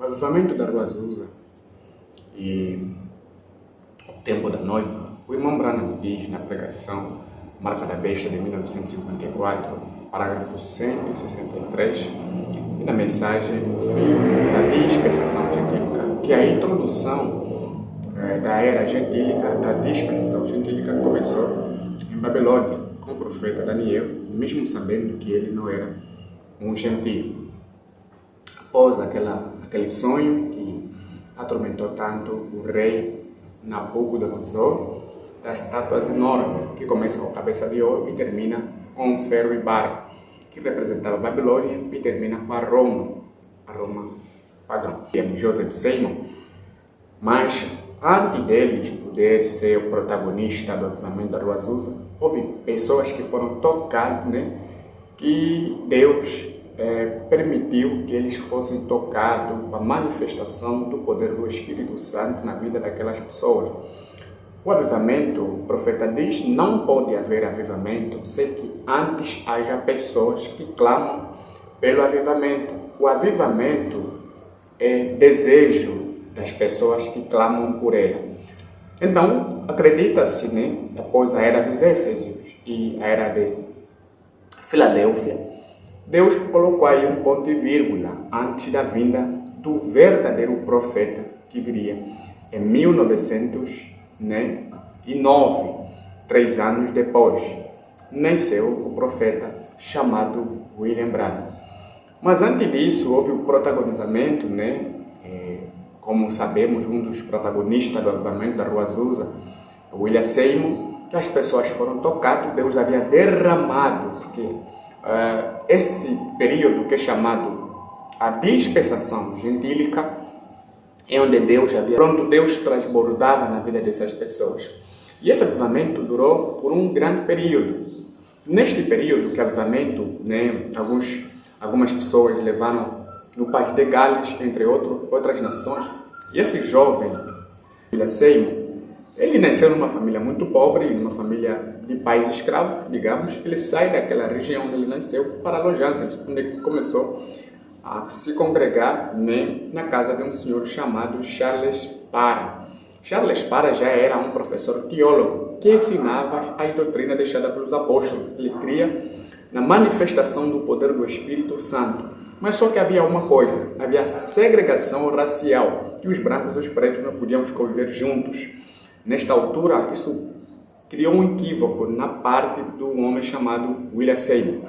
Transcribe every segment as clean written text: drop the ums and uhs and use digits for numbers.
O avivamento da Rua Azusa e o tempo da noiva, o irmão Branham diz na pregação Marca da Besta de 1954, parágrafo 163, e na mensagem O Fio da Dispensação Gentílica, que a introdução da era gentílica, da dispensação gentílica, começou em Babilônia, com o profeta Daniel, mesmo sabendo que ele não era um gentio. Após aquele sonho que atormentou tanto o rei Nabucodonosor, das estátuas enormes, que começam com a cabeça de ouro e termina com o ferro e barro, que representava a Babilônia, e termina com a Roma pagã. Joseph Seymour, mas antes deles poder ser o protagonista do avivamento da Rua Azusa, houve pessoas que foram tocadas, que Deus permitiu que eles fossem tocados com a manifestação do poder do Espírito Santo na vida daquelas pessoas. O avivamento, o profeta diz, não pode haver avivamento sem que antes haja pessoas que clamam pelo avivamento. O avivamento é desejo das pessoas que clamam por ele. Então, acredita-se, após a era dos Éfesios e a era de Filadélfia, Deus colocou aí um ponto e vírgula antes da vinda do verdadeiro profeta que viria em 1909, 3 anos depois, nasceu o profeta chamado William Branham. Mas antes disso, houve o protagonizamento, como sabemos, um dos protagonistas do avivamento da Rua Azusa, William Seymour, que as pessoas foram tocadas, Deus havia derramado, porque esse período que é chamado a dispensação gentílica, é onde Deus transbordava na vida dessas pessoas. E esse avivamento durou por um grande período. Neste período que avivamento, algumas pessoas levaram no país de Gales, entre outras nações. E esse jovem, William Seymour, ele nasceu numa família muito pobre, numa família de pais escravos, digamos. Ele sai daquela região onde ele nasceu para Los Angeles, onde ele começou a se congregar na casa de um senhor chamado Charles Parham. Charles Parham já era um professor teólogo que ensinava as doutrinas deixadas pelos apóstolos. Ele cria na manifestação do poder do Espírito Santo. Mas só que havia uma coisa, havia segregação racial, que os brancos e os pretos não podiam conviver juntos. Nesta altura, isso criou um equívoco na parte do homem chamado William Seymour.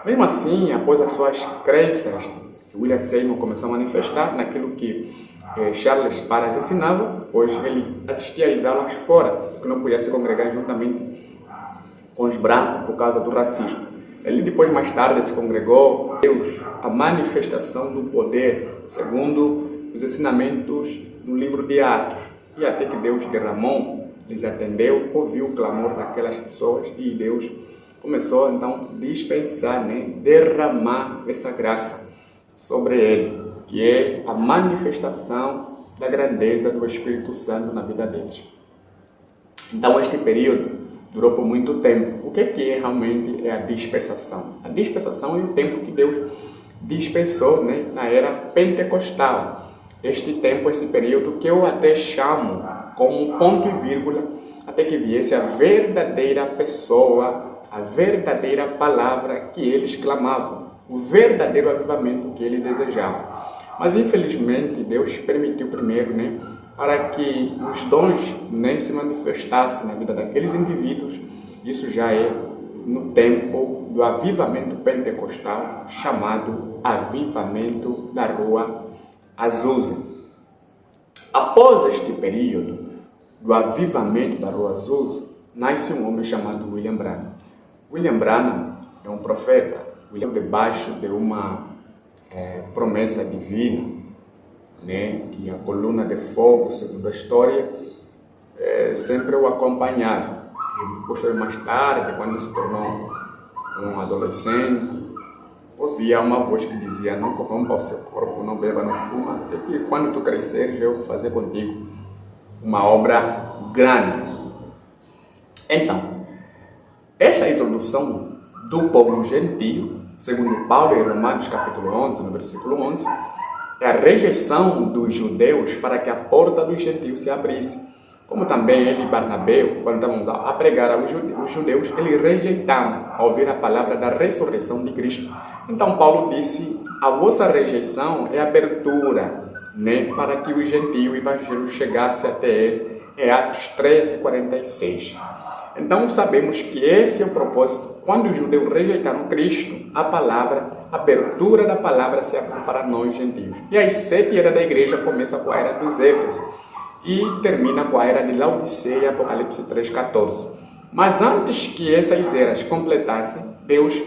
Mesmo assim, após as suas crenças, William Seymour começou a manifestar naquilo que Charles Parham ensinava, pois ele assistia às aulas fora, porque não podia se congregar juntamente com os brancos por causa do racismo. Ele depois, mais tarde, se congregou, Deus, a manifestação do poder, segundo os ensinamentos no livro de Atos. E até que Deus derramou, lhes atendeu, ouviu o clamor daquelas pessoas e Deus começou então a dispensar, derramar essa graça sobre ele, que é a manifestação da grandeza do Espírito Santo na vida deles. Então, este período durou por muito tempo. O que é realmente a dispensação? A dispensação é o tempo que Deus dispensou, na era pentecostal. Este tempo, esse período que eu até chamo como um ponto e vírgula, até que viesse a verdadeira pessoa, a verdadeira palavra que eles clamavam, o verdadeiro avivamento que ele desejava. Mas infelizmente Deus permitiu primeiro, para que os dons se manifestassem na vida daqueles indivíduos. Isso já é no tempo do avivamento pentecostal, chamado avivamento da Rua Azusa. Após este período do avivamento da Rua Azusa, nasce um homem chamado William Branham. William Branham é um profeta, debaixo de uma promessa divina, que a coluna de fogo, segundo a história, sempre o acompanhava. E posteriormente, mais tarde, quando se tornou um adolescente, ouvia uma voz que dizia: não corrompa o seu corpo, não beba, não fuma, até que quando tu cresceres eu vou fazer contigo uma obra grande. Então, essa introdução do povo gentio, segundo Paulo em Romanos capítulo 11, no versículo 11, é a rejeição dos judeus para que a porta dos gentios se abrisse. Como também ele e Barnabé, quando estavam a pregar aos judeus, eles rejeitaram a ouvir a palavra da ressurreição de Cristo. Então Paulo disse, a vossa rejeição é abertura, né, para que o gentio, o evangelho, chegasse até ele. É Atos 13, 46. Então sabemos que esse é o propósito. Quando os judeus rejeitaram Cristo, a palavra, a abertura da palavra se abriu para nós gentios. E as 7 eras da igreja começam com a era dos Éfesos e termina com a era de Laodiceia, Apocalipse 3,14. Mas antes que essas eras completassem, Deus,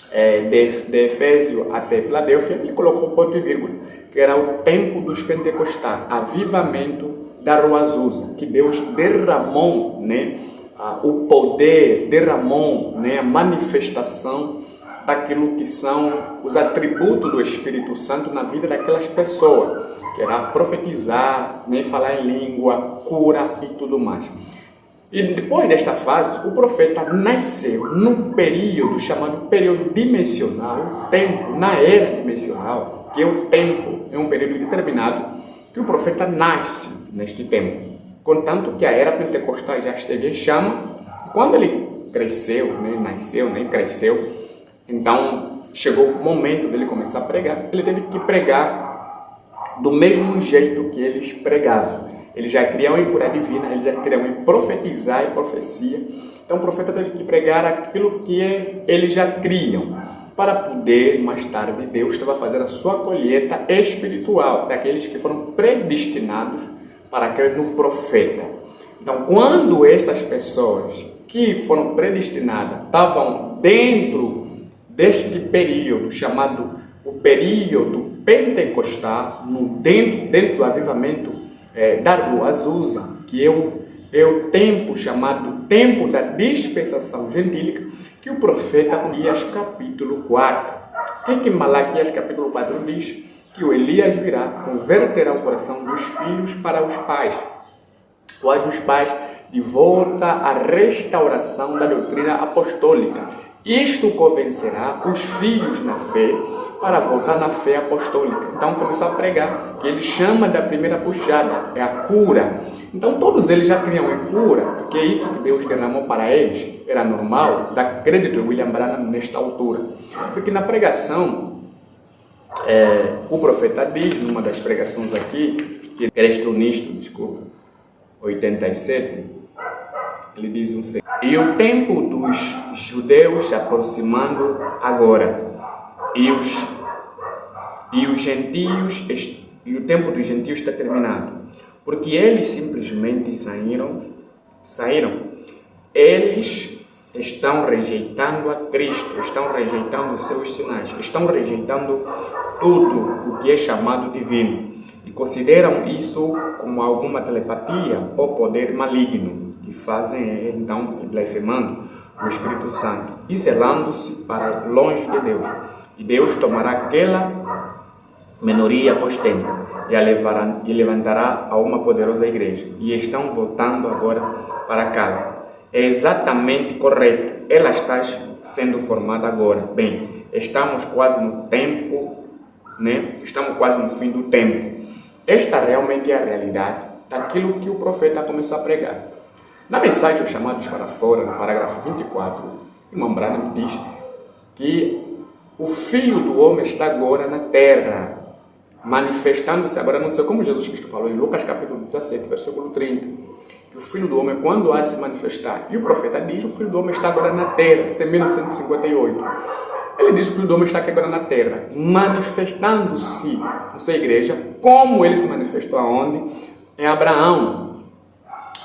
de Efésio até Filadélfia, ele colocou ponto e vírgula, que era o tempo dos Pentecostais, avivamento da Rua Azusa, que Deus derramou, né, o poder, derramou, né, a manifestação daquilo que são os atributos do Espírito Santo na vida daquelas pessoas, que era profetizar, né, falar em língua, cura e tudo mais. E depois desta fase, o profeta nasceu no período chamado período dimensional, o tempo, na era dimensional, que é o tempo, é um período determinado, que o profeta nasce neste tempo. Contanto que a era pentecostal já esteve em chama, e quando ele cresceu, né, nasceu, né, cresceu, então chegou o momento dele começar a pregar. Ele teve que pregar do mesmo jeito que eles pregavam. Eles já criam em cura divina, eles já criam em profetizar e profecia. Então o profeta teve que pregar aquilo que eles já criam, para poder, mais tarde, Deus estava fazendo a sua colheita espiritual daqueles que foram predestinados para crer no profeta. Então, quando essas pessoas que foram predestinadas estavam dentro deste período, chamado o período pentecostal, dentro do avivamento da Rua Azusa, que é o tempo chamado tempo da dispensação gentílica, que o profeta Malaquias capítulo 4. Que Malaquias capítulo 4 diz? Que o Elias virá, converterá o coração dos filhos para os pais, dos pais de volta à restauração da doutrina apostólica. Isto convencerá os filhos na fé para voltar na fé apostólica. Então começou a pregar, que ele chama da primeira puxada, é a cura. Então todos eles já criam em cura, porque isso que Deus derramou para eles era normal, dá crédito a William Branham nesta altura. Porque na pregação, o profeta diz, numa das pregações aqui, que Cristo nisto, 87, ele diz um seguinte: e o tempo dos judeus se aproximando agora, e o tempo dos gentios está terminado, porque eles simplesmente saíram, eles estão rejeitando a Cristo, estão rejeitando os seus sinais, estão rejeitando tudo o que é chamado divino, e consideram isso como alguma telepatia ou poder maligno, e fazem então blasfemando o Espírito Santo e zelando-se para longe de Deus. E Deus tomará aquela minoria após tempo e levantará a uma poderosa igreja. E estão voltando agora para casa. É exatamente correto. Ela está sendo formada agora. Bem, estamos quase no tempo, né? Estamos quase no fim do tempo. Esta realmente é a realidade daquilo que o profeta começou a pregar. Na mensagem Os Chamados para Fora, no parágrafo 24, irmão Branham diz que o Filho do Homem está agora na terra, manifestando-se agora, não sei como Jesus Cristo falou em Lucas capítulo 17, versículo 30, que o Filho do Homem, quando há de se manifestar, e o profeta diz, o Filho do Homem está agora na terra, isso é 1958. Ele diz que o Filho do Homem está aqui agora na terra, manifestando-se na sua igreja, como ele se manifestou aonde? Em Abraão,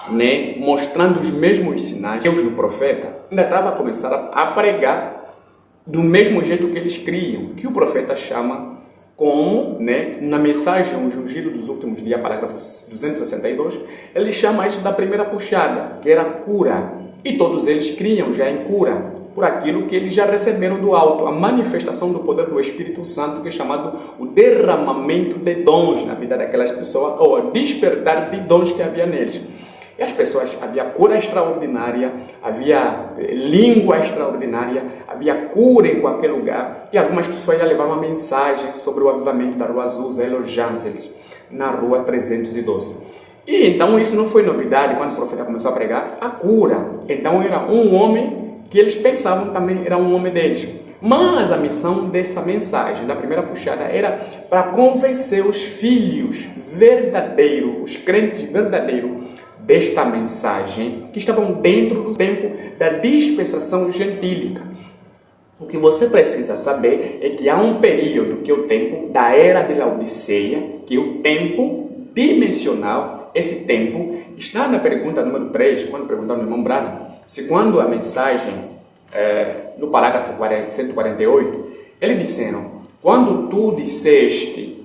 né? Mostrando os mesmos sinais. Deus no profeta ainda estava a começar a pregar do mesmo jeito que eles criam, que o profeta chama como, né, na mensagem O Ungido dos Últimos Dias, parágrafo 262, ele chama isso da primeira puxada, que era cura, e todos eles criam já em cura, por aquilo que eles já receberam do alto, a manifestação do poder do Espírito Santo, que é chamado o derramamento de dons na vida daquelas pessoas, ou o despertar de dons que havia neles. E as pessoas, havia cura extraordinária, havia língua extraordinária, havia cura em qualquer lugar, e algumas pessoas já levavam uma mensagem sobre o avivamento da Rua Azusa, Los Angeles, na Rua 312. E então isso não foi novidade quando o profeta começou a pregar a cura. Então era um homem que eles pensavam também era um homem deles. Mas a missão dessa mensagem, da primeira puxada, era para convencer os filhos verdadeiros, os crentes verdadeiros desta mensagem, que estavam dentro do tempo da dispensação gentílica. O que você precisa saber é que há um período, que é o tempo da era de Laodiceia, que é o tempo dimensional. Esse tempo está na pergunta número 3, quando perguntaram ao irmão Branham, se quando a mensagem, no parágrafo 148, eles disseram, quando tu disseste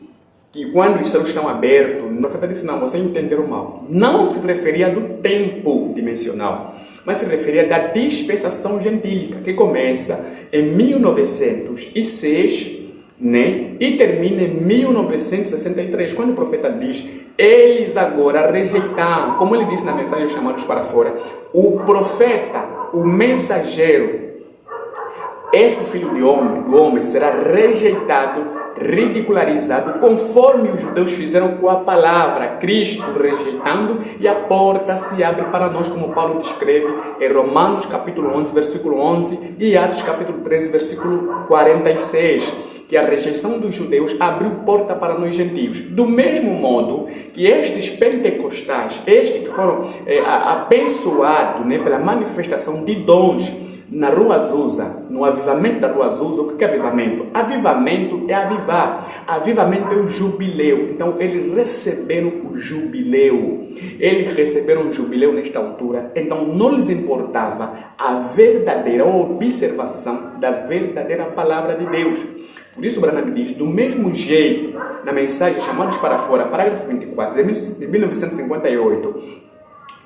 que quando os céus estão abertos, o profeta disse, não, vocês entenderam mal. Não se referia do tempo dimensional, mas se referia da dispensação gentílica, que começa em 1906, né? E termina em 1963, quando o profeta diz, eles agora rejeitaram, como ele disse na mensagem chamados para fora, o profeta, o mensageiro, esse filho do homem será rejeitado, ridicularizado, conforme os judeus fizeram com a palavra, Cristo rejeitando, e a porta se abre para nós, como Paulo descreve em Romanos capítulo 11, versículo 11, e Atos capítulo 13, versículo 46, que a rejeição dos judeus abriu porta para nós gentios. Do mesmo modo que estes pentecostais, estes que foram abençoados, né, pela manifestação de dons, na Rua Azusa, no avivamento da Rua Azusa, o que é avivamento? Avivamento é avivar. Avivamento é o jubileu. Então, eles receberam o jubileu. Eles receberam o jubileu nesta altura. Então, não lhes importava a verdadeira observação da verdadeira palavra de Deus. Por isso, Branham diz, do mesmo jeito, na mensagem Chamados para Fora, parágrafo 24, de 1958,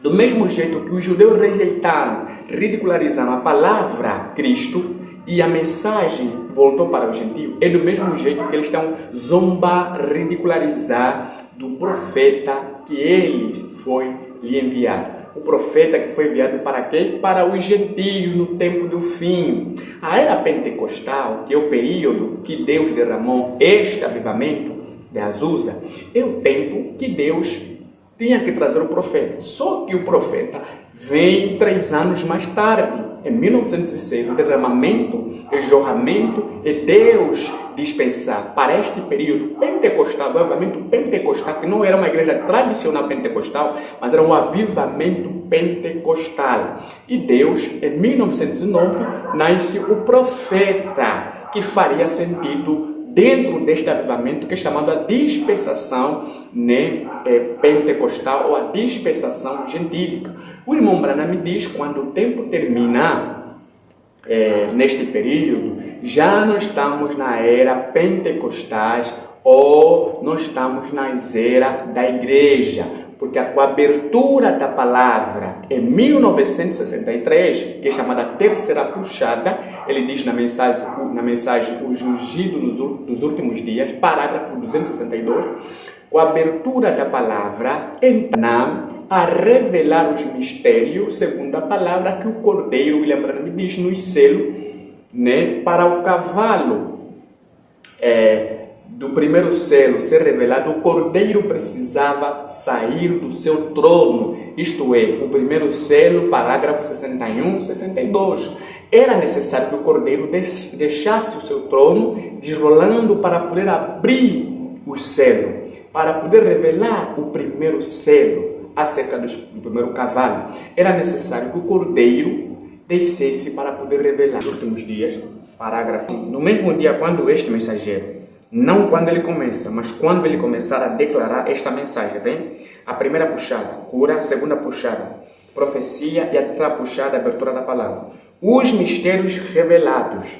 do mesmo jeito que os judeus rejeitaram, ridicularizaram a palavra Cristo e a mensagem voltou para o gentio, é do mesmo jeito que eles estão zombar, ridicularizar do profeta que ele foi lhe enviado. O profeta que foi enviado para quê? Para os gentios no tempo do fim. A era pentecostal, que é o período que Deus derramou este avivamento de Azusa, é o tempo que Deus tinha que trazer o profeta. Só que o profeta vem 3 anos mais tarde, em 1906, o derramamento, o jorramento, e Deus dispensar para este período pentecostal, o avivamento pentecostal, que não era uma igreja tradicional pentecostal, mas era um avivamento pentecostal. E Deus, em 1909, nasce o profeta, que faria sentido dentro deste avivamento, que é chamado a dispensação, né, pentecostal, ou a dispensação gentílica. O irmão Branham diz que quando o tempo terminar, neste período, já não estamos na era pentecostais, ou não estamos na era da igreja, porque com a abertura da palavra em 1963, que é chamada terceira puxada, ele diz na mensagem o ungido nos últimos dias, parágrafo 262, com a abertura da palavra, então, a revelar os mistérios, segundo a palavra que o cordeiro, William Branham diz, nos selos, né, para o cavalo do primeiro selo ser revelado, o cordeiro precisava sair do seu trono, isto é, o primeiro selo, parágrafo 61, 62. Era necessário que o cordeiro deixasse o seu trono, desrolando para poder abrir o selo, para poder revelar o primeiro selo acerca do primeiro cavalo. Era necessário que o cordeiro descesse para poder revelar. Nos últimos dias, parágrafo, no mesmo dia quando este mensageiro, não quando ele começa, mas quando ele começar a declarar esta mensagem, vem? A primeira puxada, cura, a segunda puxada, profecia, e a terceira puxada, abertura da palavra. Os mistérios revelados.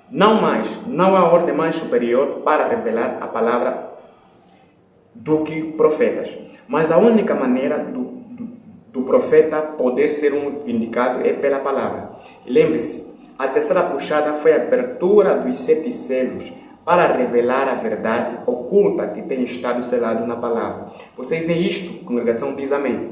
Não há ordem mais superior para revelar a palavra do que profetas. Mas a única maneira do profeta poder ser vindicado é pela palavra. Lembre-se, a terceira puxada foi a abertura dos 7 selos, para revelar a verdade oculta que tem estado selado na palavra. Vocês veem isto? A congregação diz amém.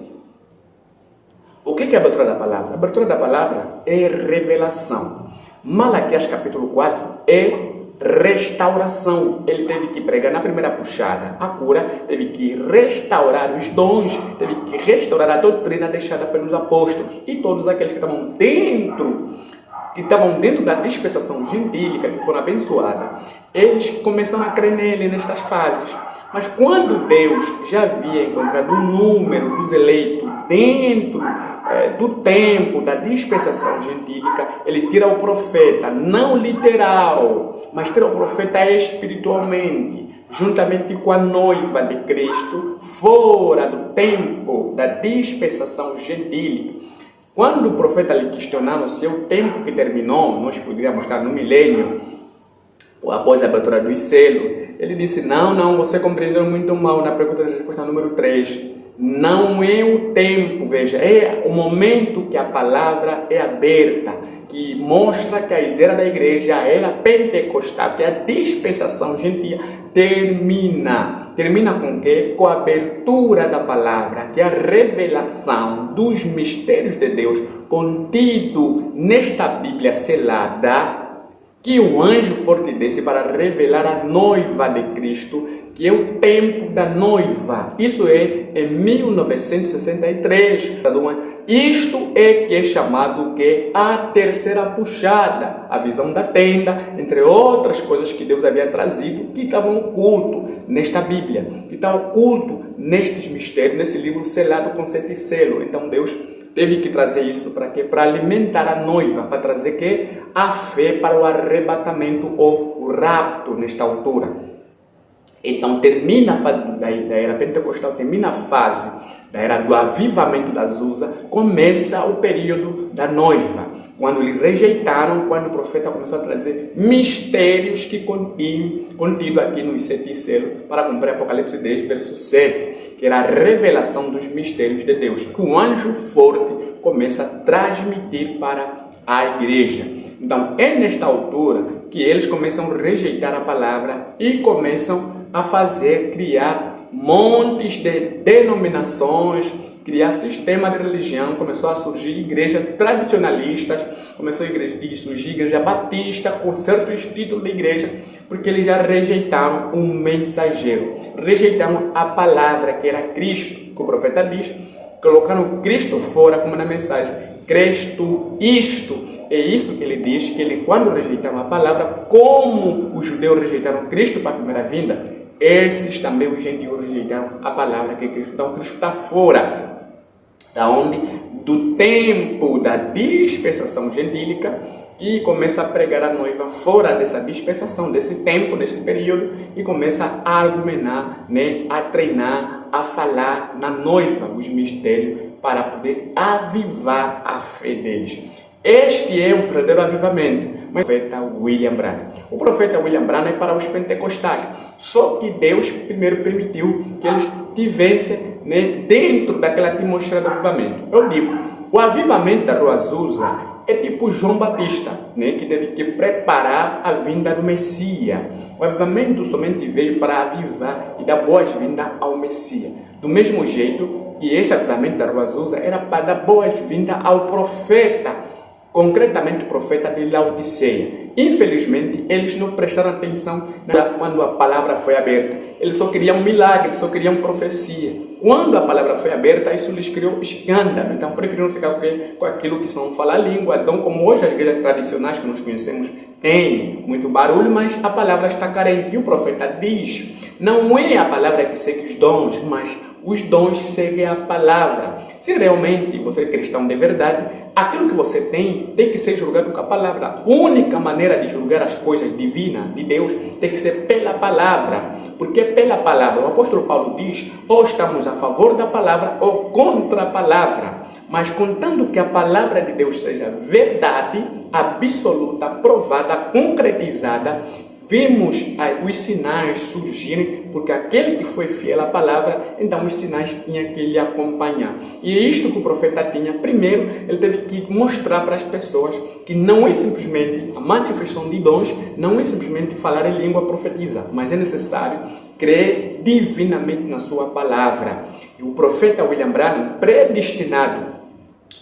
O que é a abertura da palavra? A abertura da palavra é revelação. Malaquias capítulo 4 é restauração. Ele teve que pregar na primeira puxada a cura, teve que restaurar os dons, teve que restaurar a doutrina deixada pelos apóstolos e todos aqueles que estavam dentro da dispensação gentílica, que foram abençoadas. Eles começaram a crer nele nestas fases. Mas quando Deus já havia encontrado o número dos eleitos dentro do tempo da dispensação gentílica, ele tira o profeta, não literal, mas tira o profeta espiritualmente, juntamente com a noiva de Cristo, fora do tempo da dispensação gentílica. Quando o profeta lhe questionava se o tempo que terminou, nós poderíamos estar no milênio, após a abertura dos selos, ele disse, não, você compreendeu muito mal na pergunta da resposta número 3. Não é o tempo, veja, é o momento que a palavra é aberta, que mostra que a era da igreja, a era pentecostal, que a dispensação gentia termina. Termina com o quê? Com a abertura da palavra, que é a revelação dos mistérios de Deus contido nesta Bíblia selada, que o anjo forte desce para revelar a noiva de Cristo, que é o tempo da noiva. Isso é em 1963. Isto é que é chamado que a terceira puxada, a visão da tenda, entre outras coisas que Deus havia trazido, que estavam oculto nesta Bíblia, que está oculto nestes mistérios, nesse livro selado com 7 selos. Então Deus teve que trazer isso para quê? Para alimentar a noiva, para trazer que a fé para o arrebatamento ou o rapto nesta altura. Então termina a fase da era pentecostal, termina a fase da era do avivamento da Azusa, começa o período da noiva, quando lhe rejeitaram, quando o profeta começou a trazer mistérios que contido aqui nos 7 selos, para cumprir Apocalipse 10, verso 7, que era a revelação dos mistérios de Deus, que o anjo forte começa a transmitir para a igreja. Então, é nesta altura que eles começam a rejeitar a palavra e começam a criar montes de denominações, criar sistema de religião, começou a surgir igrejas tradicionalistas, começou a surgir igreja batista com certos títulos de igreja, porque eles já rejeitaram um mensageiro, rejeitaram a palavra que era Cristo, que o profeta diz, colocaram Cristo fora como na mensagem, Cristo isto. É isso que ele diz, que ele, quando rejeitaram a palavra, como os judeus rejeitaram Cristo para a primeira vinda, esses também os gentios rejeitaram a palavra que é Cristo. Então Cristo está fora da onde? Do tempo da dispensação gentílica, e começa a pregar a noiva fora dessa dispensação, desse tempo, desse período, e começa a argumentar, a treinar, a falar na noiva os mistérios para poder avivar a fé deles. Este é o verdadeiro avivamento. Mas o profeta William Branham. O profeta William Branham é para os pentecostais. Só que Deus primeiro permitiu que eles estivessem dentro daquela atmosfera do avivamento. Eu digo, o avivamento da Rua Azusa é tipo João Batista, que teve que preparar a vinda do Messias. O avivamento somente veio para avivar e dar boas-vindas ao Messias. Do mesmo jeito que esse avivamento da Rua Azusa era para dar boas-vindas ao profeta, concretamente o profeta de Laodiceia. Infelizmente, eles não prestaram atenção quando a palavra foi aberta. Eles só queriam milagre, só queriam profecia. Quando a palavra foi aberta, isso lhes criou escândalo. Então, preferiram ficar com aquilo que são falar língua. Então, como hoje as igrejas tradicionais que nós conhecemos têm muito barulho, mas a palavra está carente. E o profeta diz, não é a palavra que segue os dons, mas os dons seguem a palavra. Se realmente você é cristão de verdade, aquilo que você tem que ser julgado com a palavra. A única maneira de julgar as coisas divinas de Deus tem que ser pela palavra. Porque pela palavra, o apóstolo Paulo diz, ou estamos a favor da palavra ou contra a palavra. Mas contando que a palavra de Deus seja verdade, absoluta, provada, concretizada, vimos os sinais surgirem, porque aquele que foi fiel à palavra, então os sinais tinham que lhe acompanhar. E é isto que o profeta tinha. Primeiro, ele teve que mostrar para as pessoas que não é simplesmente a manifestação de dons, não é simplesmente falar em língua, profetizar, mas é necessário crer divinamente na sua palavra. E o profeta William Branham, predestinado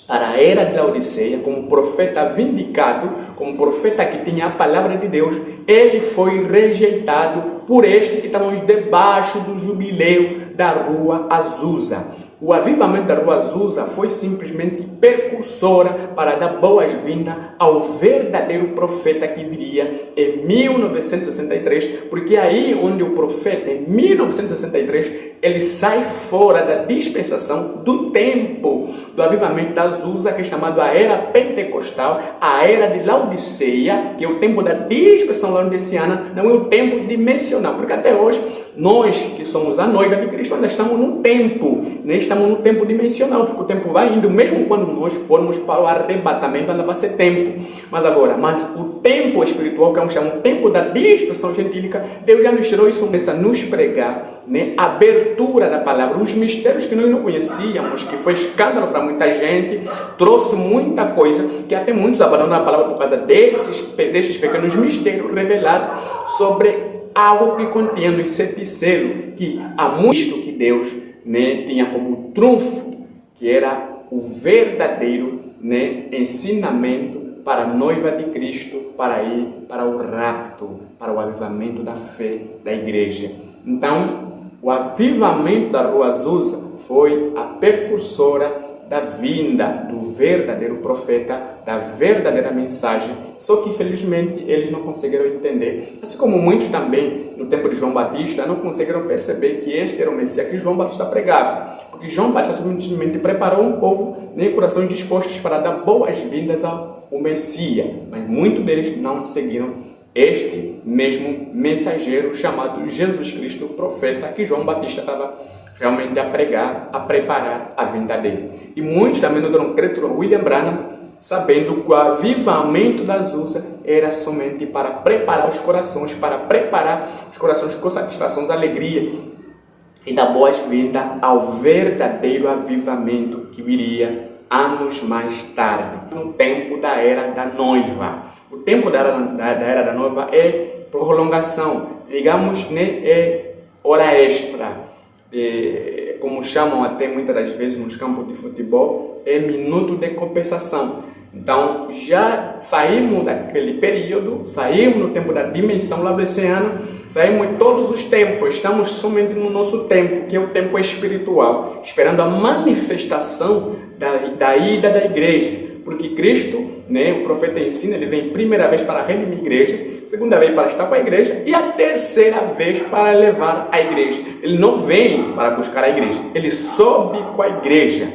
para a era de Laodiceia, como profeta vindicado, como profeta que tinha a palavra de Deus, ele foi rejeitado por este que estamos debaixo do jubileu da Rua Azusa. O avivamento da Rua Azusa foi simplesmente precursora para dar boas-vindas ao verdadeiro profeta que viria em 1963, porque aí onde o profeta, em 1963, ele sai fora da dispensação do tempo do avivamento da Azusa, que é chamado a era pentecostal, a era de Laodiceia, que é o tempo da dispensação laodiceana, não é o tempo dimensional, porque até hoje nós que somos a noiva de Cristo ainda estamos no tempo, nem estamos no tempo dimensional, porque o tempo vai indo, mesmo quando nós formos para o arrebatamento ainda vai ser tempo, mas o tempo espiritual, que é um tempo da dispensação gentílica, Deus já nos tirou isso, começa a nos pregar, né, a abertura da palavra, os mistérios que nós não conhecíamos, que foi escândalo para muita gente, trouxe muita coisa, que até muitos abandonam a palavra por causa desses pequenos mistérios revelados sobre algo que continha nos 7 selos, que há muito que Deus, né, tinha como trunfo, que era o verdadeiro, né, ensinamento para a noiva de Cristo, para ir para o rapto, para o avivamento da fé da igreja. Então, o avivamento da Rua Azusa foi a precursora da vinda do verdadeiro profeta, da verdadeira mensagem, só que infelizmente eles não conseguiram entender, assim como muitos também no tempo de João Batista não conseguiram perceber que este era o Messias que João Batista pregava, porque João Batista simplesmente preparou um povo nem corações dispostos para dar boas-vindas ao Messias, mas muitos deles não seguiram este mesmo mensageiro chamado Jesus Cristo, profeta, que João Batista estava realmente a pregar, a preparar a vinda dele. E muitos também não deram crédito a William Branham, sabendo que o avivamento da Azusa era somente para preparar os corações com satisfação, alegria, e dar boas-vindas ao verdadeiro avivamento que viria anos mais tarde, no tempo da era da noiva. O tempo da era da noiva é prolongação, digamos, né, é hora extra. Como chamam até muitas das vezes nos campos de futebol, é minuto de compensação. Então, já saímos daquele período, saímos no tempo da dimensão laodiceana, saímos em todos os tempos, estamos somente no nosso tempo, que é o tempo espiritual, esperando a manifestação da ida da igreja. Porque Cristo, né, o profeta ensina, ele vem primeira vez para redimir a igreja, segunda vez para estar com a igreja e a terceira vez para levar a igreja. Ele não vem para buscar a igreja, ele sobe com a igreja,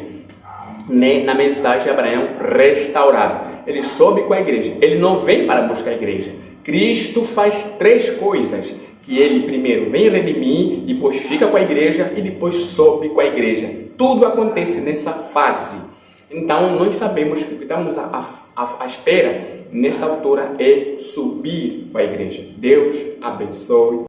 né, na mensagem de Abraão restaurado. Ele sobe com a igreja, ele não vem para buscar a igreja. Cristo faz 3 coisas, que ele primeiro vem redimir, depois fica com a igreja e depois sobe com a igreja. Tudo acontece nessa fase. Então, nós sabemos que o que estamos à espera, nesta altura, é subir com a igreja. Deus abençoe.